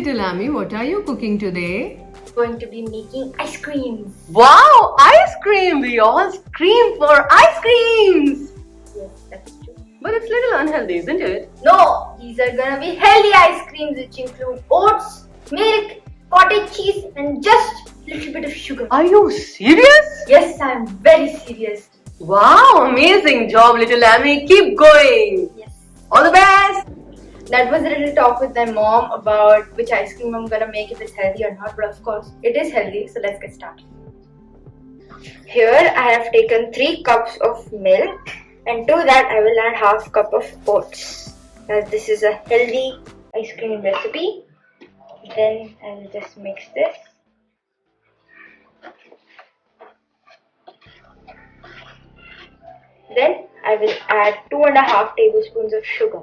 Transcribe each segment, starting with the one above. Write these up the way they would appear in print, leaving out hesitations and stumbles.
little Amy, what are you cooking today? Going to be making ice creams. Wow, ice cream! We all scream for ice creams! Yes, that's true. But it's a little unhealthy, isn't it? No, these are gonna be healthy ice creams which include oats, milk, cottage cheese and just a little bit of sugar. Are you serious? Yes, I'm very serious. Wow, amazing job, little Amy. Keep going. Yes. All the best. That was a little talk with my mom about which ice cream I'm gonna make, if it's healthy or not. But of course, it is healthy. So let's get started. Here I have taken 3 cups of milk, and to that I will add half cup of oats. As this is a healthy ice cream recipe. Then I will just mix this. Then I will add 2.5 tablespoons of sugar.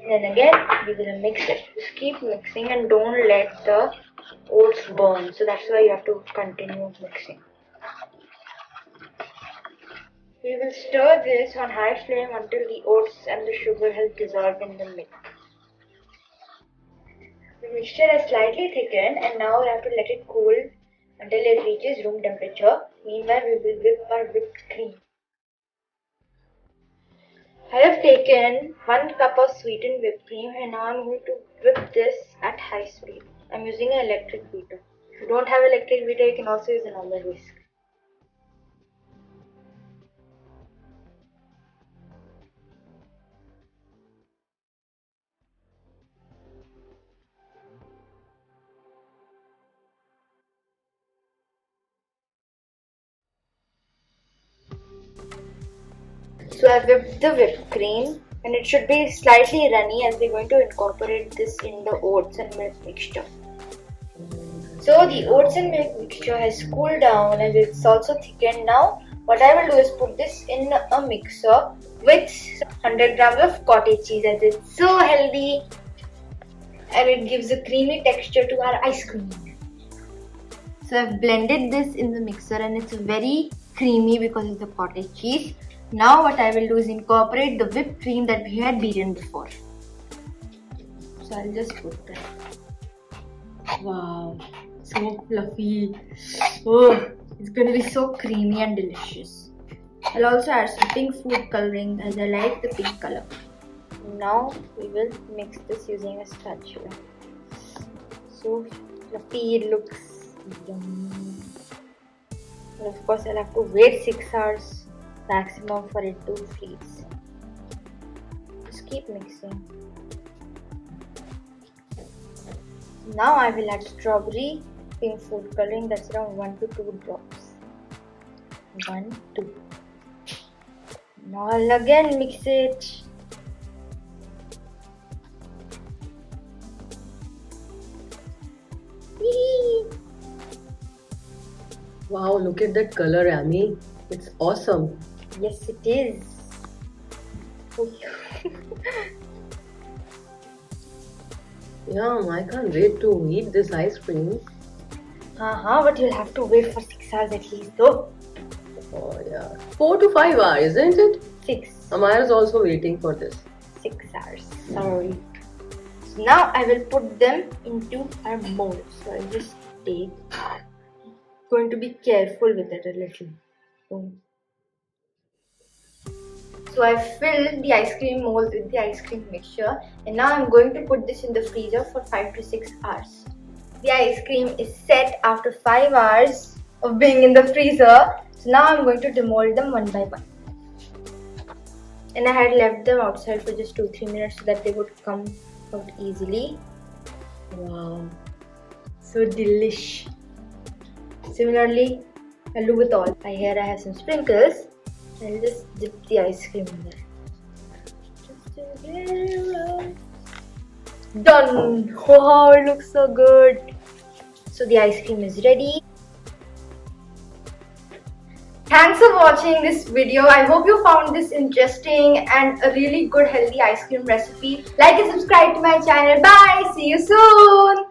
Then again we will mix it. Just keep mixing and don't let the oats burn. So that's why you have to continue mixing. We will stir this on high flame until the oats and the sugar has dissolved in the milk. The mixture has slightly thickened and now we have to let it cool until it reaches room temperature. Meanwhile, we will whip our whipped cream. I have taken 1 cup of sweetened whipped cream and now I am going to whip this at high speed. I am using an electric beater. If you don't have an electric beater, you can also use a normal whisk. So I've whipped the whipped cream and it should be slightly runny as we're going to incorporate this in the oats and milk mixture. So the oats and milk mixture has cooled down and it's also thickened. Now what I will do is put this in a mixer with 100 grams of cottage cheese, as it's so healthy and it gives a creamy texture to our ice cream. So I've blended this in the mixer and it's very creamy because of the cottage cheese. Now what I will do is incorporate the whipped cream that we had beaten before. So I'll just put that. Wow, so fluffy. Oh, it's going to be so creamy and delicious. I'll also add some pink food coloring as I like the pink color. Now we will mix this using a spatula. So fluffy, it looks yummy. And of course I'll have to wait 6 hours maximum for it to freeze. Just keep mixing. Now I will add strawberry pink food coloring, that's around 1 to 2 drops. 1, 2. Now I'll again mix it. Whee! Wow, look at that color, Amy. It's awesome. Yes, it is. Yum, I can't wait to eat this ice cream. But you'll have to wait for 6 hours at least though. Oh yeah. 4 to 5 hours, isn't it? 6. Amaya's also waiting for this. 6 hours. Sorry. So now I will put them into our mold. So I'll just take. Going to be careful with it a little. So I filled the ice cream mold with the ice cream mixture and now I'm going to put this in the freezer for 5 to 6 hours. The ice cream is set after 5 hours of being in the freezer. So now I'm going to demold them one by one. And I had left them outside for just 2-3 minutes so that they would come out easily. Wow, so delish. Similarly, I'll do with all. Here I have some sprinkles. I'll just dip the ice cream in there. Done! Wow, it looks so good. So the ice cream is ready. Thanks for watching this video. I hope you found this interesting and a really good healthy ice cream recipe. Like and subscribe to my channel. Bye! See you soon!